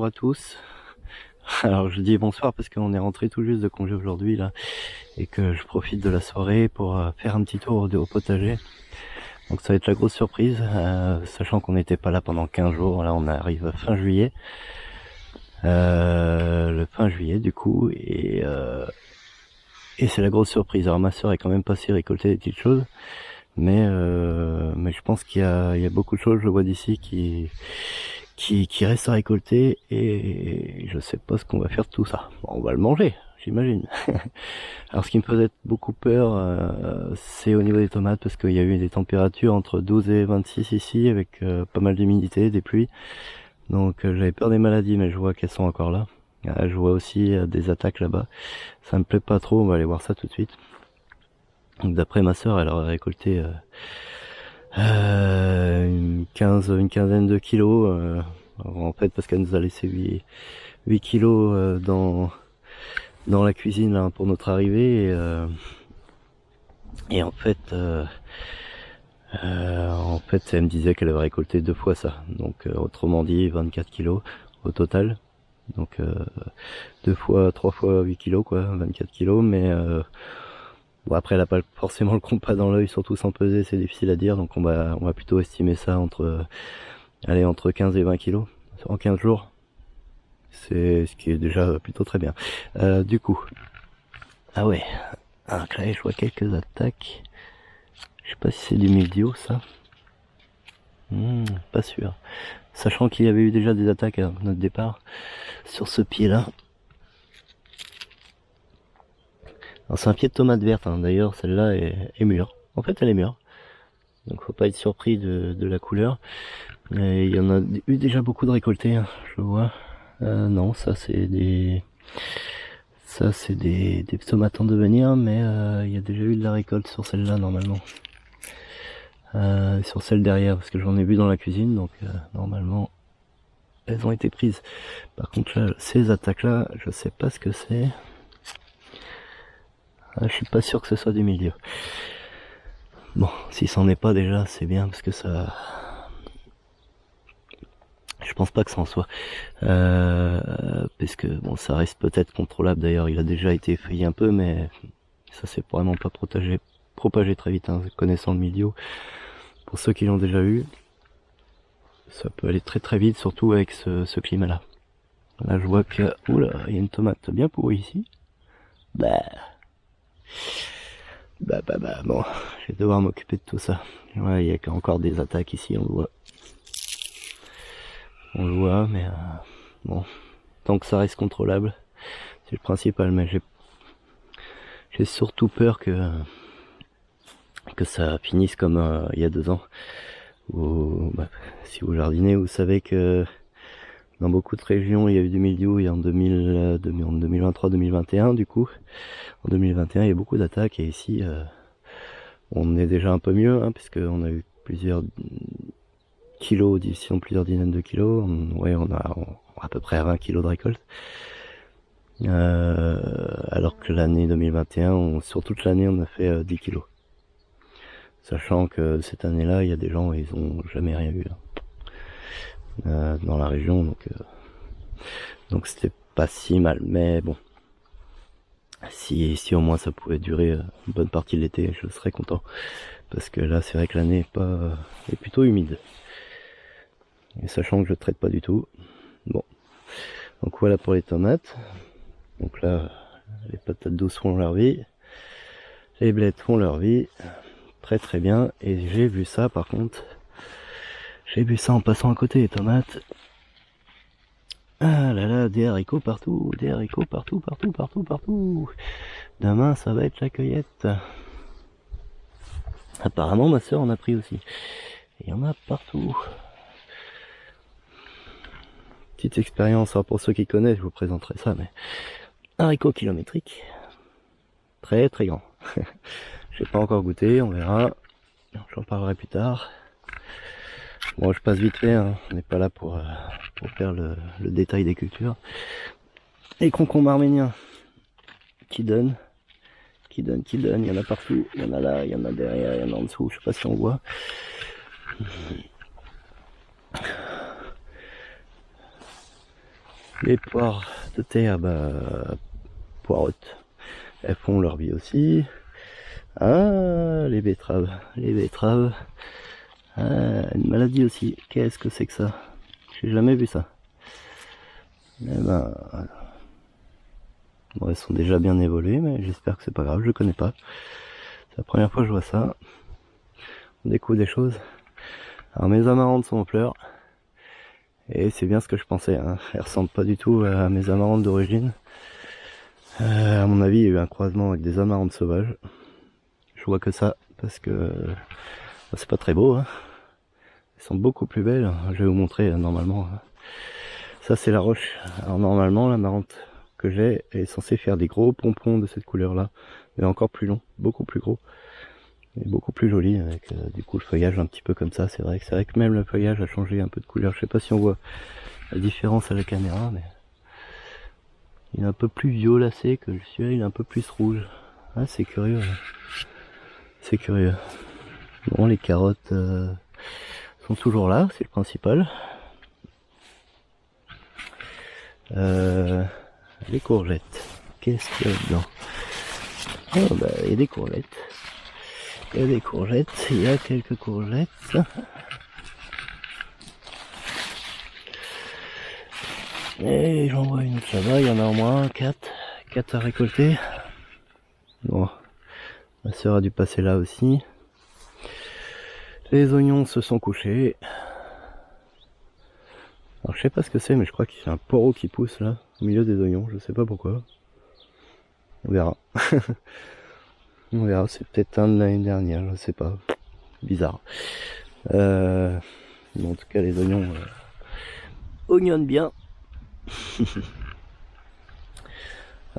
bonjour à tous. Alors je dis bonsoir parce qu'on est rentré tout juste de congé aujourd'hui là et que je profite de la soirée pour faire un petit tour au potager. Donc ça va être la grosse surprise, sachant qu'on n'était pas là pendant 15 jours. Là on arrive fin juillet, le fin juillet du coup, et c'est la grosse surprise. Alors ma soeur est quand même passée récolter des petites choses, mais je pense qu'il y a beaucoup de choses, je le vois d'ici, qui reste à récolter, et je sais pas ce qu'on va faire de tout ça. Bon, on va le manger, j'imagine. Alors ce qui me faisait beaucoup peur, c'est au niveau des tomates, parce qu'il y a eu des températures entre 12 et 26 ici, avec pas mal d'humidité, des pluies. Donc j'avais peur des maladies, mais je vois qu'elles sont encore là. Je vois aussi des attaques là-bas. Ça me plaît pas trop, on va aller voir ça tout de suite. Donc d'après ma soeur, elle aurait récolté une quinzaine de kilos, en fait, parce qu'elle nous a laissé 8 kilos dans la cuisine là, pour notre arrivée, et en fait elle me disait qu'elle avait récolté 2 fois ça, donc autrement dit 24 kilos au total, donc 2 fois, 3 fois 8 kilos quoi, 24 kilos, mais bon, après elle a pas forcément le compas dans l'œil, surtout sans peser, c'est difficile à dire, donc on va plutôt estimer ça entre 15 et 20 kilos en 15 jours. C'est ce qui est déjà plutôt très bien. Du coup, ah ouais, alors là je vois quelques attaques. Je sais pas si c'est du mildiou ça. Pas sûr. Sachant qu'il y avait eu déjà des attaques à notre départ sur ce pied là. Alors c'est un pied de tomate verte, hein. D'ailleurs celle-là est mûre. En fait elle est mûre. Donc faut pas être surpris de la couleur. Et il y en a eu déjà beaucoup de récoltés, hein, je vois. Non, ça c'est des tomates en devenir, mais il y a déjà eu de la récolte sur celle-là normalement. Sur celle derrière, parce que j'en ai vu dans la cuisine, donc normalement elles ont été prises. Par contre là, ces attaques là, je sais pas ce que c'est. Je suis pas sûr que ce soit du milieu. Bon, si c'en est pas déjà, c'est bien, parce que ça... Je pense pas que ça en soit. Parce que bon, ça reste peut-être contrôlable. D'ailleurs, il a déjà été effeuillé un peu, mais ça s'est vraiment pas propagé très vite, hein, connaissant le milieu. Pour ceux qui l'ont déjà eu, ça peut aller très très vite, surtout avec ce climat-là. Là, je vois que... Oula, il y a une tomate bien pourrie ici. Bah, bon, je vais devoir m'occuper de tout ça. Ouais, il y a encore des attaques ici, on le voit. On le voit, mais bon, tant que ça reste contrôlable, c'est le principal. Mais j'ai surtout peur que ça finisse comme il y a 2 ans. Où, si vous jardinez, vous savez que dans beaucoup de régions, il y a eu du mildiou, et en 2023-2021, du coup, en 2021, il y a beaucoup d'attaques, et ici, on est déjà un peu mieux, hein, puisqu'on a eu plusieurs kilos, sinon plusieurs dizaines de kilos. Ouais, on a à peu près à 20 kilos de récolte. Alors que l'année 2021, sur toute l'année, on a fait 10 kilos. Sachant que cette année-là, il y a des gens, ils ont jamais rien eu dans la région, donc c'était pas si mal. Mais bon, si au moins ça pouvait durer une bonne partie de l'été, je serais content. Parce que là, c'est vrai que l'année est plutôt humide. Et sachant que je traite pas du tout. Bon, donc voilà pour les tomates. Donc là, les patates douces font leur vie, les blettes font leur vie, très très bien. Et j'ai vu ça, par contre, j'ai vu ça en passant à côté des tomates. Ah là là, des haricots partout, partout. Demain, ça va être la cueillette. Apparemment, ma soeur en a pris aussi. Il y en a partout. Petite expérience, alors pour ceux qui connaissent, je vous présenterai ça, mais haricots kilométriques, très très grand. J'ai pas encore goûté, on verra. J'en parlerai plus tard. Bon, je passe vite fait, hein. On n'est pas là pour faire le détail des cultures. Les concombres arméniens, qui donnent, il y en a partout, il y en a là, il y en a derrière, il y en a en dessous, je sais pas si on voit. Les poires de terre, poireautent. Elles font leur vie aussi. Ah, les betteraves. Les betteraves. Ah, une maladie aussi. Qu'est-ce que c'est que ça? J'ai jamais vu ça. Eh ben, bon, elles sont déjà bien évoluées, mais j'espère que c'est pas grave, je connais pas. C'est la première fois que je vois ça. On découvre des choses. Alors mes amarantes sont en fleurs. Et c'est bien ce que je pensais, hein. Elles ressemblent pas du tout à mes amarantes d'origine. À mon avis, il y a eu un croisement avec des amarantes sauvages. Je vois que ça, parce que c'est pas très beau, hein. Elles sont beaucoup plus belles. Je vais vous montrer normalement. Ça c'est la roche. Alors normalement, l'amarante que j'ai est censée faire des gros pompons de cette couleur là, mais encore plus long, beaucoup plus gros. Et beaucoup plus joli avec du coup le feuillage un petit peu comme ça. C'est vrai que même le feuillage a changé un peu de couleur. Je sais pas si on voit la différence à la caméra, mais il est un peu plus violacé que celui-là, il est un peu plus rouge. Ah, c'est curieux. C'est curieux. Bon, les carottes sont toujours là, c'est le principal. Les courgettes. Qu'est-ce qu'il y a dedans? Oh, bah, il y a des courgettes. Il y a des courgettes, il y a quelques courgettes. Et j'en vois une autre là-bas, il y en a au moins 4. 4 à récolter. Bon, ma soeur a dû passer là aussi. Les oignons se sont couchés. Alors je sais pas ce que c'est, mais je crois qu'il y a un poireau qui pousse là, au milieu des oignons, je sais pas pourquoi. On verra. On verra, c'est peut-être un de l'année dernière, je sais pas. Bizarre. Bon, en tout cas, les oignons oignonnent bien.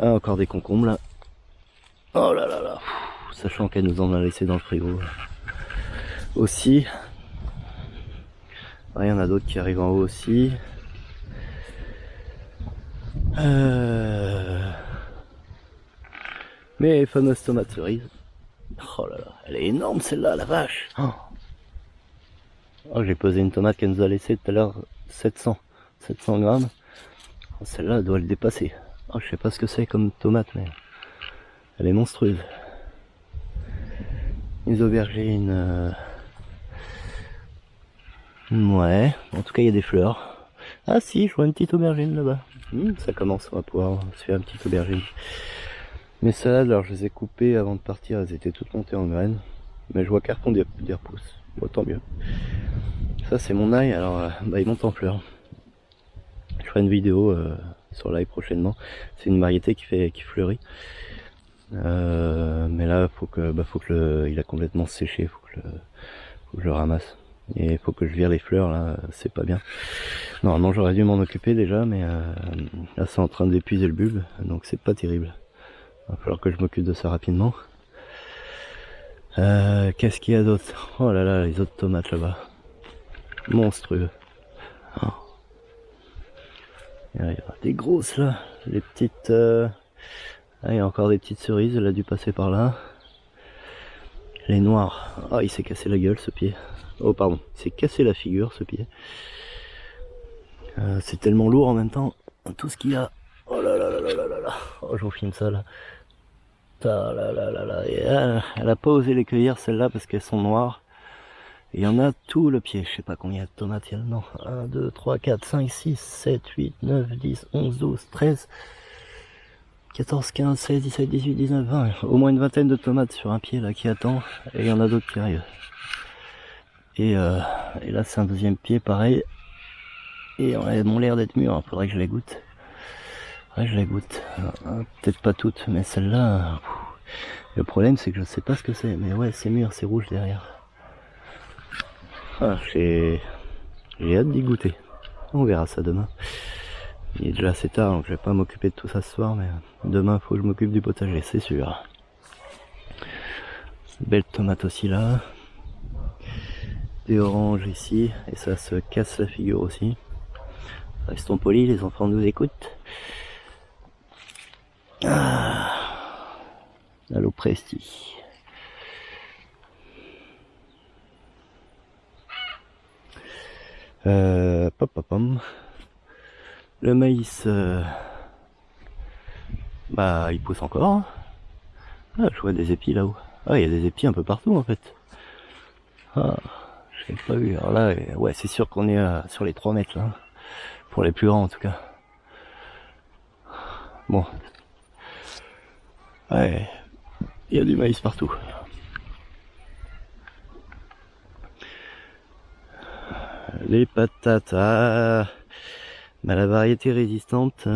Ah, encore des concombres là. Oh là là là. Sachant qu'elle nous en a laissé dans le frigo. Aussi. Il y en a d'autres qui arrivent en haut aussi. Mes fameuses tomates cerises. Oh là là, elle est énorme celle-là, la vache. Oh, j'ai posé une tomate qu'elle nous a laissé tout à l'heure, 700 grammes. Oh, celle-là, elle doit le dépasser. Oh, je sais pas ce que c'est comme tomate, mais elle est monstrueuse. Les aubergines, ouais, en tout cas il y a des fleurs. Ah si, je vois une petite aubergine là-bas. Ça commence, on va pouvoir se faire une petite aubergine. Mes salades, alors je les ai coupées avant de partir, elles étaient toutes montées en graines. Mais je vois qu'elles font des repousses. Bon, tant mieux. Ça c'est mon ail, alors il monte en fleurs. Je ferai une vidéo sur l'ail prochainement. C'est une variété qui fleurit. Mais là faut que il a complètement séché, faut que je le ramasse. Et il faut que je vire les fleurs là, c'est pas bien. Normalement j'aurais dû m'en occuper déjà, mais là c'est en train d'épuiser le bulbe, donc c'est pas terrible. Il va falloir que je m'occupe de ça rapidement. Qu'est-ce qu'il y a d'autre? Oh là là, les autres tomates là-bas. Monstrueux. Oh. Il y a des grosses là, les petites... Ah, il y a encore des petites cerises, elle a dû passer par là. Les noirs. Ah, il s'est cassé la gueule ce pied. Oh pardon, il s'est cassé la figure ce pied. C'est tellement lourd en même temps, tout ce qu'il y a. Oh là là là là là là là. Oh, je vous filme ça là. Là là là là. Et, elle a pas osé les cueillir celles-là parce qu'elles sont noires. Et il y en a tout le pied. Je sais pas combien de tomates il y a dedans. 1, 2, 3, 4, 5, 6, 7, 8, 9, 10, 11, 12, 13, 14, 15, 16, 17, 18, 19, 20. Au moins une vingtaine de tomates sur un pied là qui attend. Et il y en a d'autres qui arrivent. Et là c'est un deuxième pied pareil. Et elles ont l'air d'être mûres. Faudrait que je les goûte. Ouais, je les goûte. Peut-être pas toutes, mais celle-là... Le problème, c'est que je sais pas ce que c'est. Mais ouais, c'est mûr, c'est rouge derrière. Ah, j'ai hâte d'y goûter. On verra ça demain. Il est déjà assez tard, donc je vais pas m'occuper de tout ça ce soir, mais demain, faut que je m'occupe du potager, c'est sûr. Belle tomate aussi là. Des oranges ici, et ça se casse la figure aussi. Restons polis, les enfants nous écoutent. Ah, allo presti. Pop. Le maïs, bah il pousse encore. Hein. Ah, je vois des épis là-haut. Ah, il y a des épis un peu partout en fait. Ah, je l'ai pas vu. Alors là, ouais, c'est sûr qu'on est sur les 3 mètres là. Pour les plus grands en tout cas. Bon. Ouais, il y a du maïs partout. Les patates, ah, bah, la variété résistante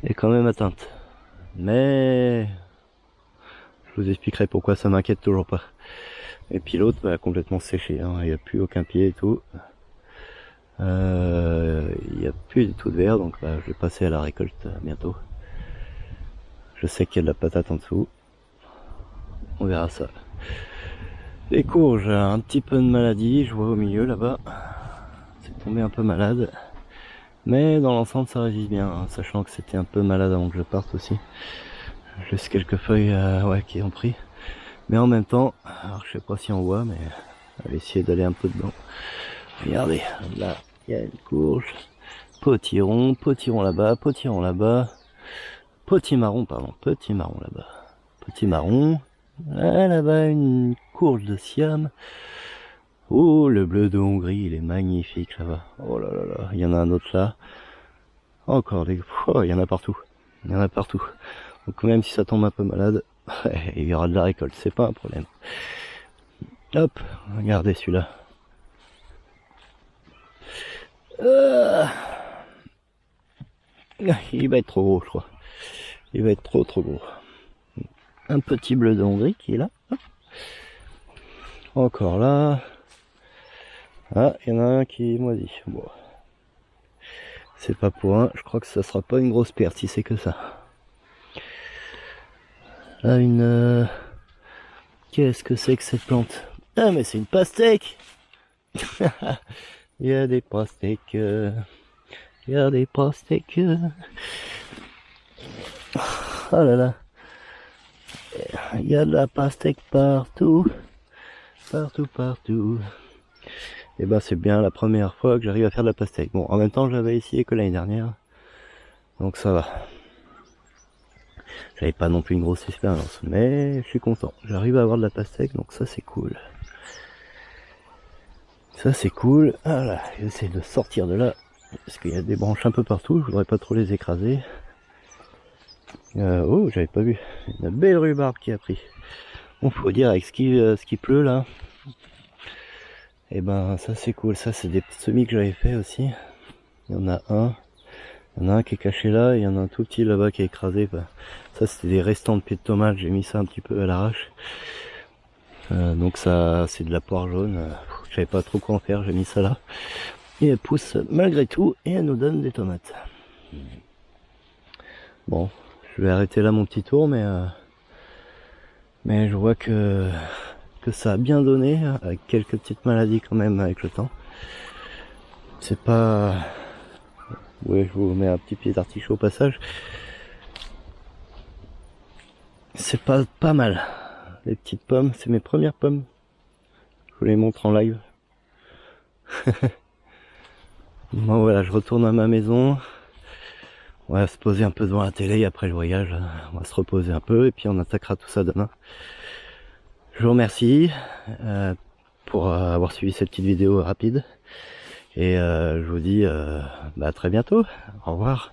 est quand même atteinte. Mais je vous expliquerai pourquoi ça m'inquiète toujours pas. Et puis l'autre, bah, complètement séché, hein. Il n'y a plus aucun pied et tout. Il n'y a plus du tout de verre, donc bah, je vais passer à la récolte bientôt. Je sais qu'il y a de la patate en dessous. On verra ça. Les courges, un petit peu de maladie, je vois au milieu là-bas. C'est tombé un peu malade. Mais dans l'ensemble ça résiste bien, hein, sachant que c'était un peu malade avant que je parte aussi. Juste quelques feuilles ouais, qui ont pris. Mais en même temps, alors je sais pas si on voit, mais on va essayer d'aller un peu dedans. Regardez, là il y a une courge. Potiron là-bas, potiron là-bas. Potimarron, pardon, petit marron là-bas. Petit marron. Là-bas une courge de Siam. Oh, le bleu de Hongrie, il est magnifique là-bas. Oh là là là, il y en a un autre là. Encore des... Oh, il y en a partout. Il y en a partout. Donc même si ça tombe un peu malade, il y aura de la récolte, c'est pas un problème. Hop, regardez celui-là. Il va être trop gros, je crois. Il va être trop gros. Un petit bleu de Hongrie qui est là. Encore là. Ah, il y en a un qui est moisi. Bon. C'est pas pour un, je crois que ça sera pas une grosse perte si c'est que ça. Là, une... Qu'est-ce que c'est que cette plante? Ah, mais c'est une pastèque. Il y a des pastèques. Il y a des pastèques. Oh là là. Il y a de la pastèque partout. Partout. Et bah c'est bien la première fois que j'arrive à faire de la pastèque. Bon, en même temps j'avais essayé que l'année dernière. Donc ça va. J'avais pas non plus une grosse expérience. Mais je suis content. J'arrive à avoir de la pastèque, donc ça c'est cool. Ça c'est cool. Voilà, j'essaie de sortir de là. Parce qu'il y a des branches un peu partout. Je voudrais pas trop les écraser. Oh, j'avais pas vu. Une belle rhubarbe qui a pris. Bon, faut dire avec ce qui pleut là. Et ben ça c'est cool. Ça c'est des semis que j'avais fait aussi. Il y en a un. Il y en a un qui est caché là. Et il y en a un tout petit là-bas qui est écrasé. Ben, ça c'était des restants de pieds de tomate. J'ai mis ça un petit peu à l'arrache. Donc ça c'est de la poire jaune. Je savais pas trop quoi en faire. J'ai mis ça là. Et elle pousse malgré tout. Et elle nous donne des tomates. Bon. Je vais arrêter là mon petit tour, mais je vois que ça a bien donné, avec quelques petites maladies quand même avec le temps. C'est pas... Ouais, je vous mets un petit pied d'artichaut au passage. C'est pas mal. Les petites pommes, c'est mes premières pommes. Je vous les montre en live. Bon voilà, je retourne à ma maison. On va se poser un peu devant la télé après le voyage. On va se reposer un peu et puis on attaquera tout ça demain. Je vous remercie pour avoir suivi cette petite vidéo rapide. Et je vous dis à très bientôt. Au revoir.